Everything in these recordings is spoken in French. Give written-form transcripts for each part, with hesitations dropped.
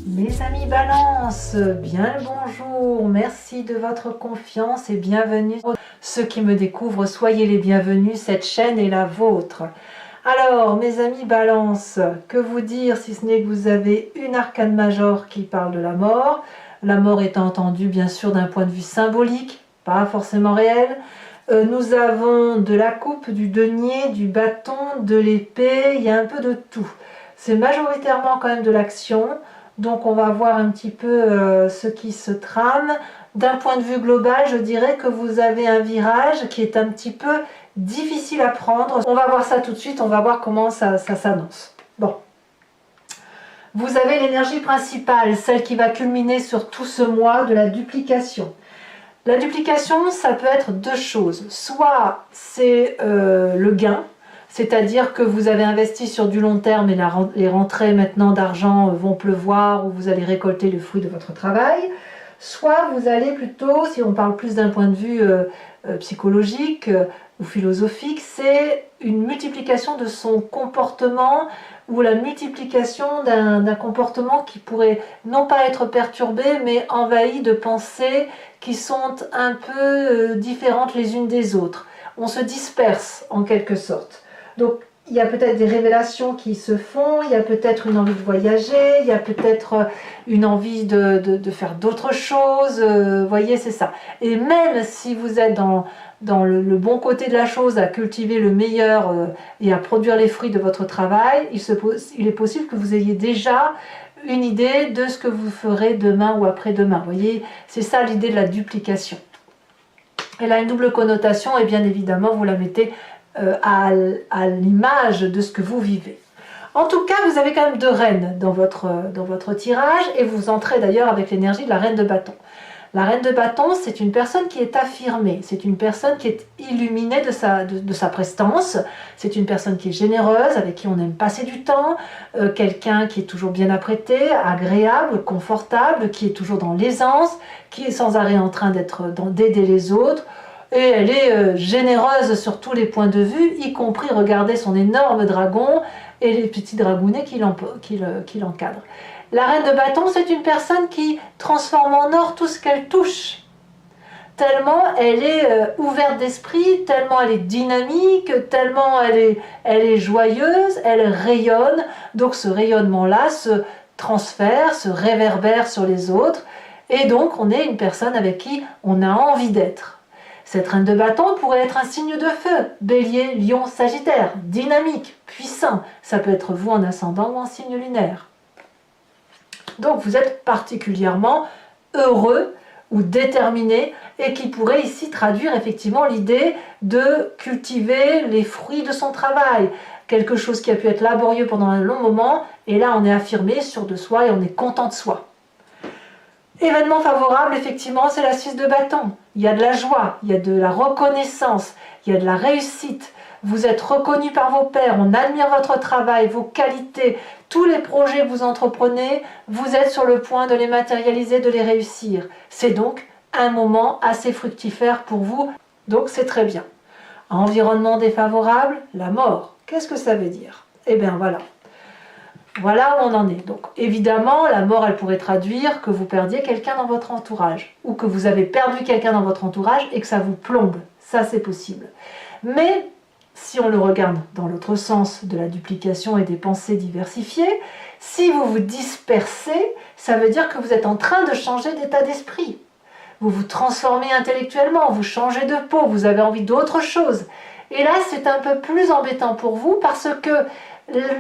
Mes amis Balance, bien le bonjour, merci de votre confiance et bienvenue. Ceux qui me découvrent, soyez les bienvenus, cette chaîne est la vôtre. Alors mes amis Balance, que vous dire si ce n'est que vous avez une arcane majeure qui parle de la mort étant entendue bien sûr d'un point de vue symbolique, pas forcément réel. Nous avons de la coupe, du denier, du bâton, de l'épée, il y a un peu de tout. C'est majoritairement quand même de l'action. Donc on va voir un petit peu ce qui se trame. D'un point de vue global, je dirais que vous avez un virage qui est un petit peu difficile à prendre. On va voir ça tout de suite, on va voir comment ça s'annonce. Bon. Vous avez l'énergie principale, celle qui va culminer sur tout ce mois de la duplication. La duplication, ça peut être deux choses. Soit c'est le gain, c'est-à-dire que vous avez investi sur du long terme et les rentrées maintenant d'argent vont pleuvoir ou vous allez récolter le fruit de votre travail. Soit vous allez plutôt, si on parle plus d'un point de vue psychologique ou philosophique, c'est une multiplication de son comportement ou la multiplication d'un comportement qui pourrait non pas être perturbé mais envahi de pensées qui sont un peu différentes les unes des autres. On se disperse en quelque sorte. Donc il y a peut-être des révélations qui se font, il y a peut-être une envie de voyager, il y a peut-être une envie de faire d'autres choses, voyez, c'est ça. Et même si vous êtes dans le bon côté de la chose, à cultiver le meilleur et à produire les fruits de votre travail, il est possible que vous ayez déjà une idée de ce que vous ferez demain ou après-demain. Vous voyez, c'est ça l'idée de la duplication. Elle a une double connotation et bien évidemment vous la mettez à l'image de ce que vous vivez. En tout cas, vous avez quand même deux reines dans votre tirage et vous entrez d'ailleurs avec l'énergie de la reine de bâton. La reine de bâton, c'est une personne qui est affirmée, c'est une personne qui est illuminée de sa prestance, c'est une personne qui est généreuse, avec qui on aime passer du temps, quelqu'un qui est toujours bien apprêté, agréable, confortable, qui est toujours dans l'aisance, qui est sans arrêt en train d'aider les autres. Et elle est généreuse sur tous les points de vue, y compris regarder son énorme dragon et les petits dragounets qui l'encadrent. La reine de bâton, c'est une personne qui transforme en or tout ce qu'elle touche. Tellement elle est ouverte d'esprit, tellement elle est dynamique, tellement elle est joyeuse, elle rayonne. Donc ce rayonnement-là se transfère, se réverbère sur les autres. Et donc on est une personne avec qui on a envie d'être. Cette reine de bâton pourrait être un signe de feu, bélier, lion, sagittaire, dynamique, puissant. Ça peut être vous en ascendant ou en signe lunaire. Donc vous êtes particulièrement heureux ou déterminé et qui pourrait ici traduire effectivement l'idée de cultiver les fruits de son travail. Quelque chose qui a pu être laborieux pendant un long moment et là on est affirmé, sûr de soi et on est content de soi. Événement favorable, effectivement, c'est la 6 de bâton. Il y a de la joie, il y a de la reconnaissance, il y a de la réussite. Vous êtes reconnu par vos pairs, on admire votre travail, vos qualités, tous les projets que vous entreprenez, vous êtes sur le point de les matérialiser, de les réussir. C'est donc un moment assez fructifère pour vous, donc c'est très bien. Environnement défavorable, la mort. Qu'est-ce que ça veut dire? Eh bien voilà. Voilà où on en est. Donc évidemment, la mort, elle pourrait traduire que vous perdiez quelqu'un dans votre entourage ou que vous avez perdu quelqu'un dans votre entourage et que ça vous plombe. Ça, c'est possible. Mais si on le regarde dans l'autre sens de la duplication et des pensées diversifiées, si vous vous dispersez, ça veut dire que vous êtes en train de changer d'état d'esprit. Vous vous transformez intellectuellement, vous changez de peau, vous avez envie d'autre chose. Et là, c'est un peu plus embêtant pour vous parce que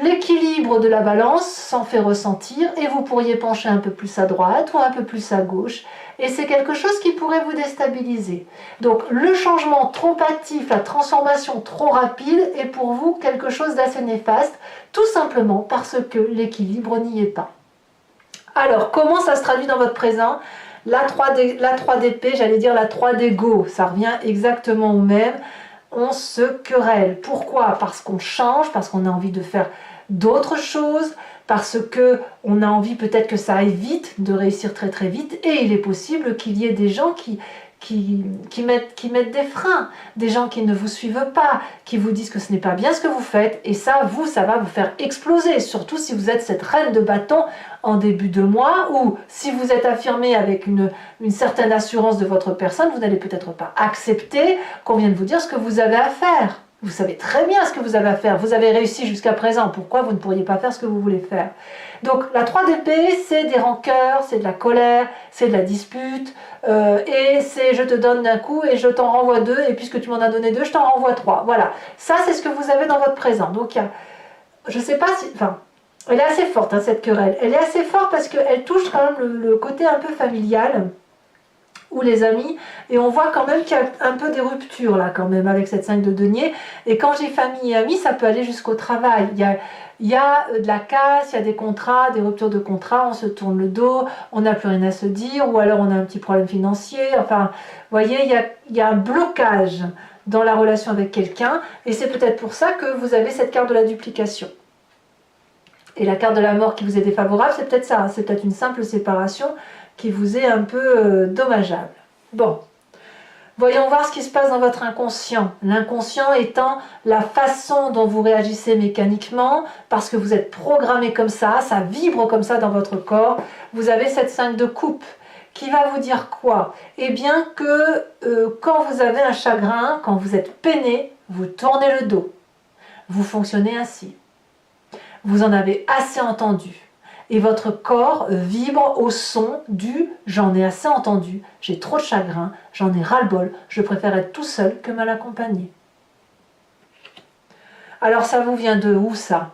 l'équilibre de la balance s'en fait ressentir et vous pourriez pencher un peu plus à droite ou un peu plus à gauche et c'est quelque chose qui pourrait vous déstabiliser. Donc le changement trop hâtif, la transformation trop rapide est pour vous quelque chose d'assez néfaste, tout simplement parce que l'équilibre n'y est pas. Alors comment ça se traduit dans votre présent? La 3 d'épée, j'allais dire la 3 d'ego, ça revient exactement au même. On se querelle. Pourquoi? Parce qu'on change, parce qu'on a envie de faire d'autres choses, parce qu'on a envie peut-être que ça aille vite, de réussir très très vite, et il est possible qu'il y ait des gens mettent des freins, des gens qui ne vous suivent pas, qui vous disent que ce n'est pas bien ce que vous faites, et ça va vous faire exploser, surtout si vous êtes cette reine de bâton en début de mois, ou si vous êtes affirmé avec une certaine assurance de votre personne, vous n'allez peut-être pas accepter qu'on vienne vous dire ce que vous avez à faire. Vous savez très bien ce que vous avez à faire, vous avez réussi jusqu'à présent, pourquoi vous ne pourriez pas faire ce que vous voulez faire? Donc la 3 d'épée, c'est des rancœurs, c'est de la colère, c'est de la dispute, et c'est je te donne d'un coup et je t'en renvoie 2, et puisque tu m'en as donné 2, je t'en renvoie 3. Voilà, ça c'est ce que vous avez dans votre présent. Donc je ne sais pas si... Enfin, elle est assez forte, hein, cette querelle. Elle est assez forte parce qu'elle touche quand même le côté un peu familial, ou les amis, et on voit quand même qu'il y a un peu des ruptures là quand même avec cette 5 de denier, et quand j'ai famille et amis, ça peut aller jusqu'au travail. Il y a de la casse, il y a des contrats, des ruptures de contrats, on se tourne le dos, on n'a plus rien à se dire, ou alors on a un petit problème financier, enfin, vous voyez, il y a un blocage dans la relation avec quelqu'un, et c'est peut-être pour ça que vous avez cette carte de la duplication. Et la carte de la mort qui vous est défavorable, c'est peut-être ça, hein, c'est peut-être une simple séparation qui vous est un peu dommageable. Bon, voyons voir ce qui se passe dans votre inconscient. L'inconscient étant la façon dont vous réagissez mécaniquement, parce que vous êtes programmé comme ça vibre comme ça dans votre corps. Vous avez cette 5 de coupe qui va vous dire quoi? Eh bien que quand vous avez un chagrin, quand vous êtes peiné, vous tournez le dos. Vous fonctionnez ainsi. Vous en avez assez entendu. Et votre corps vibre au son du « j'en ai assez entendu, j'ai trop de chagrin, j'en ai ras-le-bol, je préfère être tout seul que mal accompagné ». Alors ça vous vient de où ça?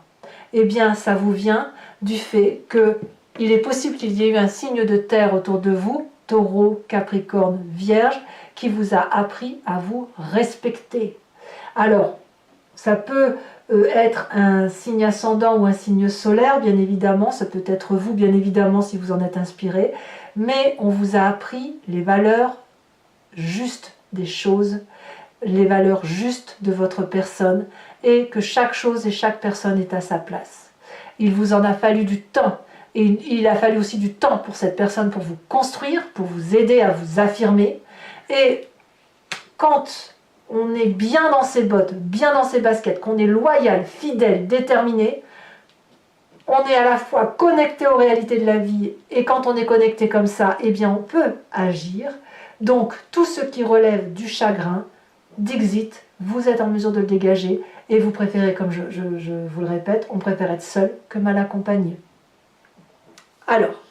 Eh bien ça vous vient du fait qu'il est possible qu'il y ait eu un signe de terre autour de vous, Taureau, Capricorne, Vierge, qui vous a appris à vous respecter. Alors, ça peut être un signe ascendant ou un signe solaire, bien évidemment, ça peut être vous, bien évidemment, si vous en êtes inspiré, mais on vous a appris les valeurs justes des choses, les valeurs justes de votre personne, et que chaque chose et chaque personne est à sa place. Il vous en a fallu du temps, et il a fallu aussi du temps pour cette personne pour vous construire, pour vous aider à vous affirmer, et quand on est bien dans ses bottes, bien dans ses baskets, qu'on est loyal, fidèle, déterminé, on est à la fois connecté aux réalités de la vie, et quand on est connecté comme ça, eh bien on peut agir. Donc tout ce qui relève du chagrin, d'exit, vous êtes en mesure de le dégager, et vous préférez, comme je vous le répète, on préfère être seul que mal accompagné. Alors,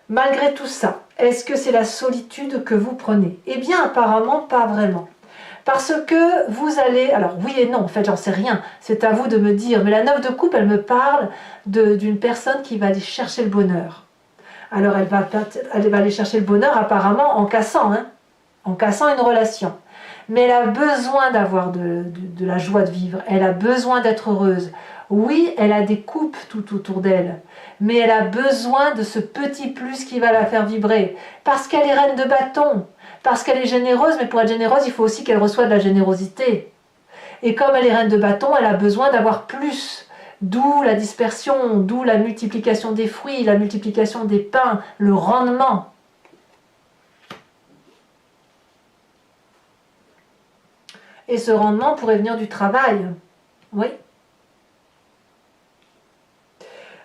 malgré tout ça, est-ce que c'est la solitude que vous prenez? Eh bien apparemment pas vraiment. Parce que vous allez... Alors oui et non, en fait j'en sais rien, c'est à vous de me dire. Mais la 9 de coupe, elle me parle d'une personne qui va aller chercher le bonheur. Alors elle va aller chercher le bonheur apparemment en cassant, hein, en cassant une relation. Mais elle a besoin d'avoir de la joie de vivre, elle a besoin d'être heureuse. Oui, elle a des coupes tout autour d'elle, mais elle a besoin de ce petit plus qui va la faire vibrer. Parce qu'elle est reine de bâton. Parce qu'elle est généreuse, mais pour être généreuse, il faut aussi qu'elle reçoive de la générosité. Et comme elle est reine de bâton, elle a besoin d'avoir plus. D'où la dispersion, d'où la multiplication des fruits, la multiplication des pains, le rendement. Et ce rendement pourrait venir du travail. Oui.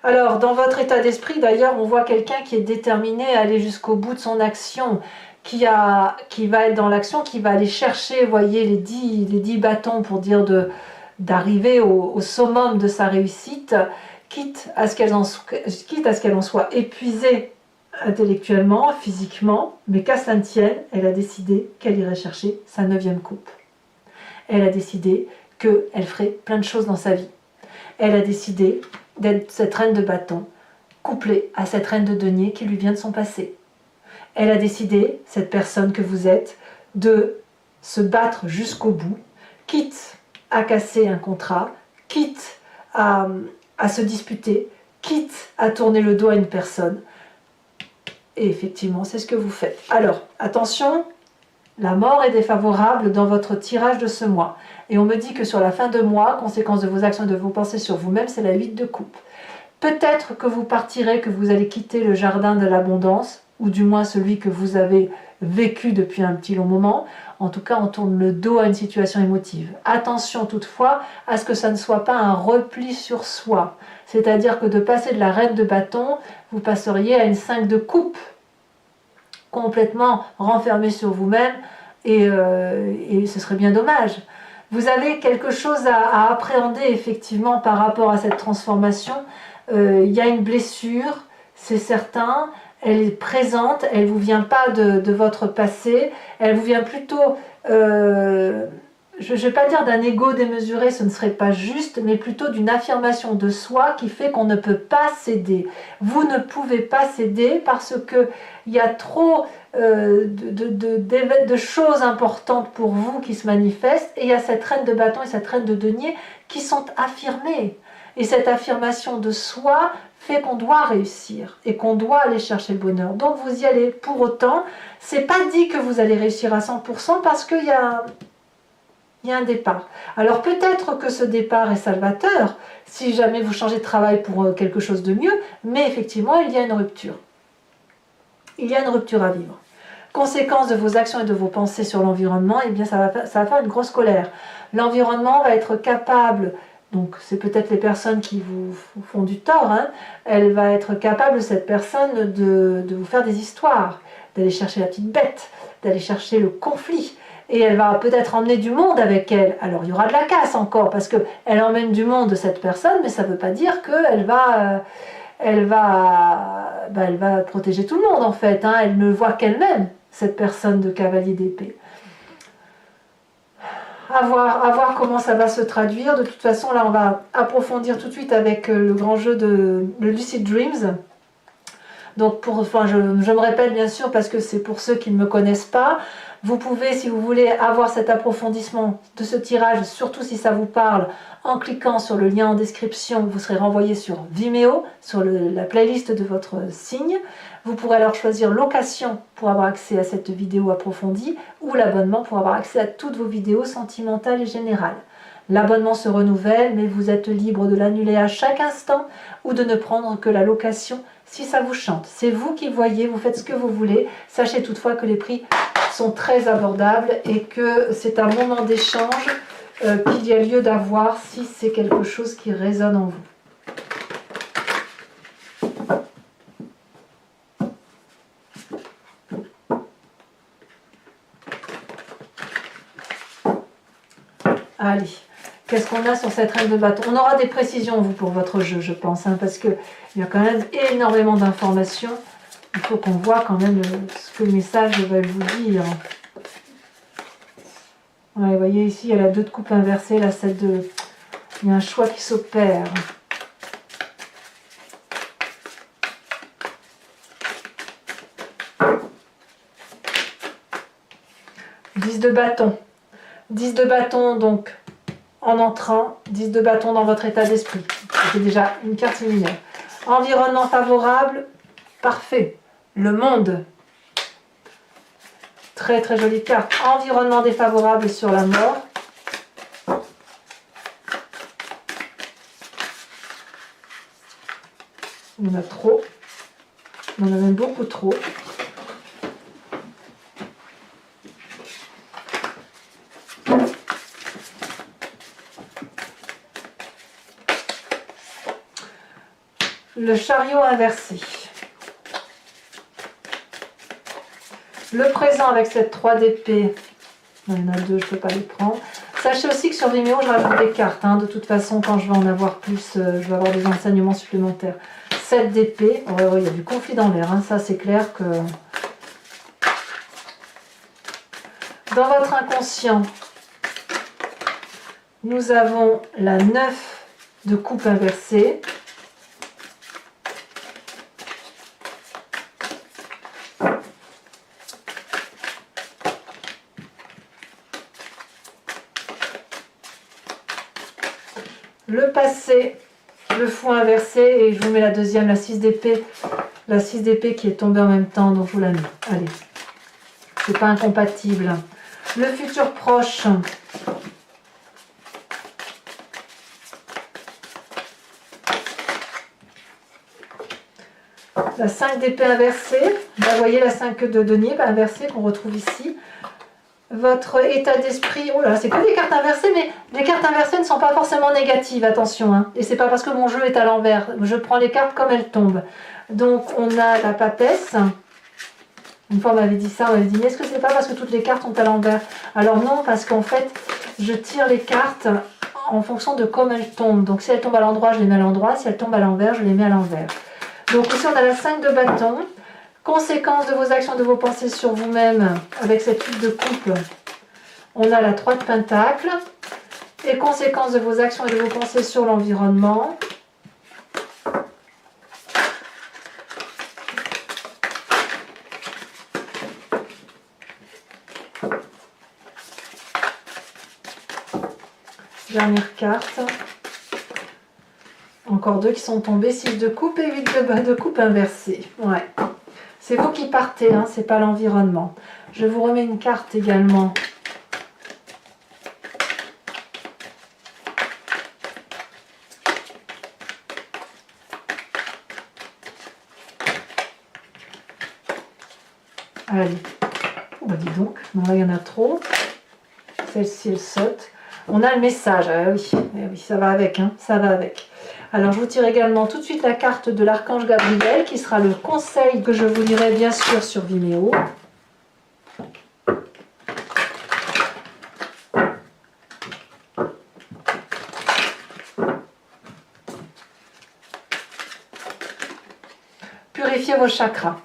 Alors, dans votre état d'esprit, d'ailleurs, on voit quelqu'un qui est déterminé à aller jusqu'au bout de son action, qui va être dans l'action, qui va aller chercher, voyez, les 10 bâtons pour dire d'arriver au summum de sa réussite, quitte à ce qu'elle en soit épuisée intellectuellement, physiquement, mais qu'à cela ne tienne, elle a décidé qu'elle irait chercher sa 9e coupe. Elle a décidé qu'elle ferait plein de choses dans sa vie. Elle a décidé d'être cette reine de bâton, couplée à cette reine de denier qui lui vient de son passé. Elle a décidé, cette personne que vous êtes, de se battre jusqu'au bout, quitte à casser un contrat, quitte à se disputer, quitte à tourner le dos à une personne. Et effectivement, c'est ce que vous faites. Alors, attention, la mort est défavorable dans votre tirage de ce mois. Et on me dit que sur la fin de mois, conséquence de vos actions et de vos pensées sur vous-même, c'est la 8 de coupe. Peut-être que vous partirez, que vous allez quitter le jardin de l'abondance, ou du moins celui que vous avez vécu depuis un petit long moment. En tout cas, on tourne le dos à une situation émotive. Attention toutefois à ce que ça ne soit pas un repli sur soi. C'est-à-dire que de passer de la reine de bâton, vous passeriez à une 5 de coupe, complètement renfermé sur vous-même, et ce serait bien dommage. Vous avez quelque chose à appréhender effectivement par rapport à cette transformation. Il y a une blessure, c'est certain, elle est présente, elle ne vous vient pas de votre passé, elle vous vient plutôt, je ne vais pas dire d'un ego démesuré, ce ne serait pas juste, mais plutôt d'une affirmation de soi qui fait qu'on ne peut pas céder. Vous ne pouvez pas céder parce qu'il y a trop de choses importantes pour vous qui se manifestent, et il y a cette reine de bâton et cette reine de denier qui sont affirmées. Et cette affirmation de soi fait qu'on doit réussir et qu'on doit aller chercher le bonheur. Donc vous y allez. Pour autant, c'est pas dit que vous allez réussir à 100% parce qu'il y a un départ. Alors peut-être que ce départ est salvateur si jamais vous changez de travail pour quelque chose de mieux, mais effectivement il y a une rupture. Il y a une rupture à vivre. Conséquence de vos actions et de vos pensées sur l'environnement, eh bien ça va faire une grosse colère. L'environnement va être capable, donc c'est peut-être les personnes qui vous font du tort, hein, elle va être capable, cette personne, de vous faire des histoires, d'aller chercher la petite bête, d'aller chercher le conflit. Et elle va peut-être emmener du monde avec elle. Alors il y aura de la casse encore, parce qu'elle emmène du monde, cette personne, mais ça ne veut pas dire qu'elle va... elle va protéger tout le monde en fait, hein. Elle ne voit qu'elle-même, cette personne de cavalier d'épée. À voir comment ça va se traduire. De toute façon, là on va approfondir tout de suite avec le grand jeu de le Lucid Dreams. Donc je me répète bien sûr parce que c'est pour ceux qui ne me connaissent pas. Vous pouvez, si vous voulez, avoir cet approfondissement de ce tirage, surtout si ça vous parle, en cliquant sur le lien en description, vous serez renvoyé sur Vimeo, sur la playlist de votre signe. Vous pourrez alors choisir location pour avoir accès à cette vidéo approfondie ou l'abonnement pour avoir accès à toutes vos vidéos sentimentales et générales. L'abonnement se renouvelle, mais vous êtes libre de l'annuler à chaque instant ou de ne prendre que la location si ça vous chante. C'est vous qui voyez, vous faites ce que vous voulez. Sachez toutefois que les prix sont très abordables et que c'est un moment d'échange qu'il y a lieu d'avoir si c'est quelque chose qui résonne en vous. Allez, qu'est-ce qu'on a sur cette reine de bâton? On aura des précisions, vous, pour votre jeu, je pense, hein, parce qu'il y a quand même énormément d'informations. Il faut qu'on voit quand même ce que le message va vous dire. Ouais, vous voyez ici, il y a la 2 de coupe inversée, la 7 de... Il y a un choix qui s'opère. Dix de bâton. 10 de bâton, donc, en entrant. 10 de bâton dans votre état d'esprit. C'est déjà une carte séminaire. Environnement favorable, parfait. Le monde. Très très jolie carte. Environnement défavorable sur la mort. Il y en a trop. Il y en a même beaucoup trop. Le chariot inversé. Le présent avec cette 3 d'épée. Il y en a 2, je ne peux pas les prendre. Sachez aussi que sur Vimeo, je rajoute des cartes. Hein. De toute façon, quand je vais en avoir plus, je vais avoir des enseignements supplémentaires. 7 d'épée. Oh, il y a du conflit dans l'air. Hein. Ça, c'est clair que... Dans votre inconscient, nous avons la 9 de coupe inversée. Le passé, le fou inversé, et je vous mets la deuxième, la 6 d'épée. La 6 d'épée qui est tombée en même temps, donc je vous la mets. Allez, c'est pas incompatible. Le futur proche. La 5 d'épée inversée. Là, vous voyez la 5 de denier inversée qu'on retrouve ici. Votre état d'esprit, oh là, c'est que des cartes inversées, mais les cartes inversées ne sont pas forcément négatives, attention, hein. Et c'est pas parce que mon jeu est à l'envers, je prends les cartes comme elles tombent. Donc on a la papesse. Une fois on m'avait dit ça, on m'avait dit, mais est-ce que c'est pas parce que toutes les cartes sont à l'envers? Alors non, parce qu'en fait, je tire les cartes en fonction de comment elles tombent. Donc si elles tombent à l'endroit, je les mets à l'endroit, si elles tombent à l'envers, je les mets à l'envers. Donc ici on a la 5 de bâton. Conséquences de vos actions, de vos pensées sur vous-même avec cette huile de coupe. On a la 3 de pentacle. Et conséquences de vos actions et de vos pensées sur l'environnement. Dernière carte. Encore 2 qui sont tombés. 6 de coupe et 8 de coupe inversée. Ouais. C'est vous qui partez, hein, c'est pas l'environnement. Je vous remets une carte également. Allez. Oh, bah dis donc, non là il y en a trop. Celle-ci elle saute. On a le message, oui, oui, ça va avec, hein, ça va avec. Alors je vous tire également tout de suite la carte de l'archange Gabriel qui sera le conseil que je vous lirai bien sûr sur Vimeo. Purifiez vos chakras.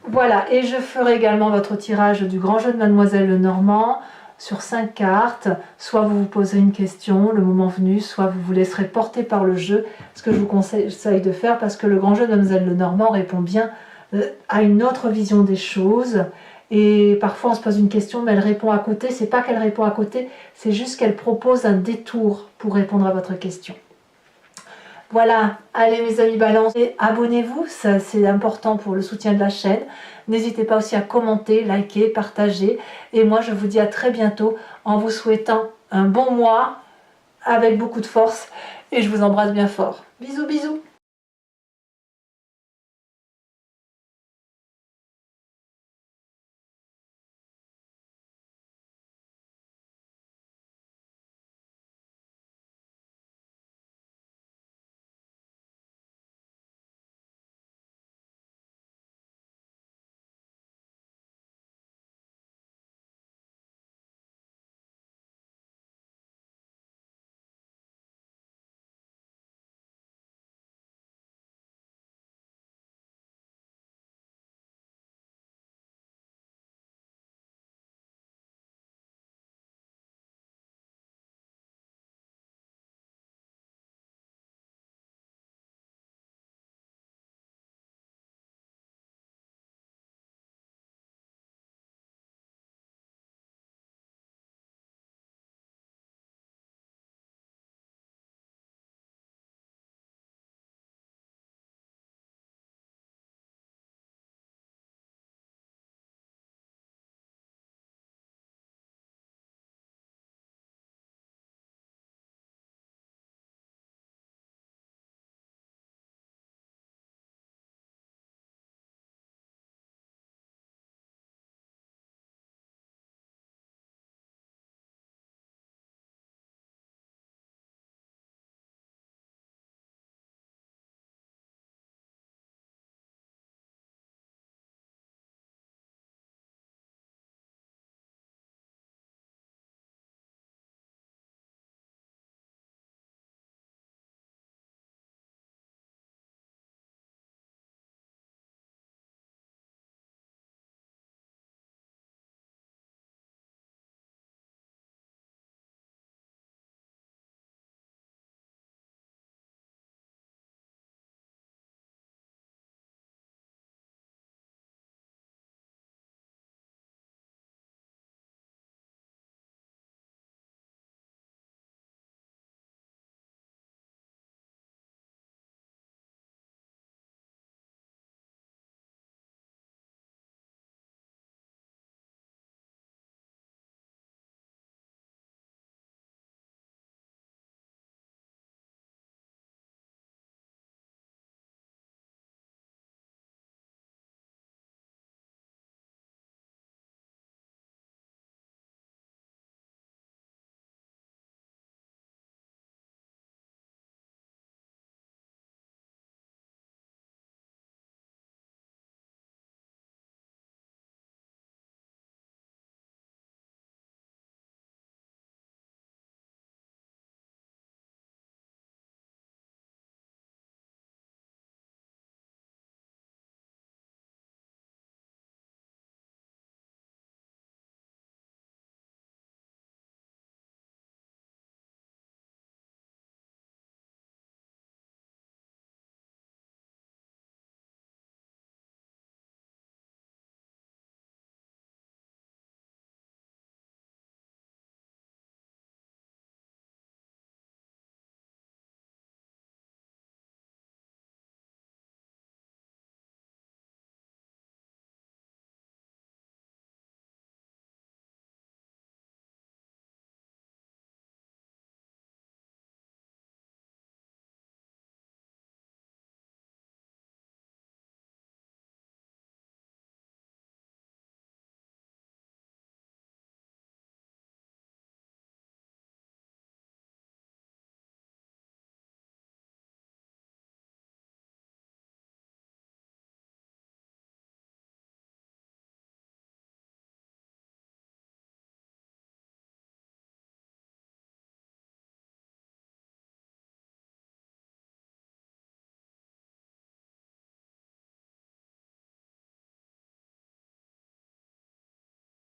Voilà, et je ferai également votre tirage du grand jeu de Mademoiselle Lenormand sur 5 cartes. Soit vous vous posez une question le moment venu, soit vous vous laisserez porter par le jeu, ce que je vous conseille de faire parce que le grand jeu de Mademoiselle Lenormand répond bien à une autre vision des choses. Et parfois on se pose une question mais elle répond à côté. C'est pas qu'elle répond à côté, c'est juste qu'elle propose un détour pour répondre à votre question. Voilà, allez mes amis Balance, abonnez-vous, c'est important pour le soutien de la chaîne. N'hésitez pas aussi à commenter, liker, partager. Et moi je vous dis à très bientôt en vous souhaitant un bon mois avec beaucoup de force. Et je vous embrasse bien fort. Bisous bisous.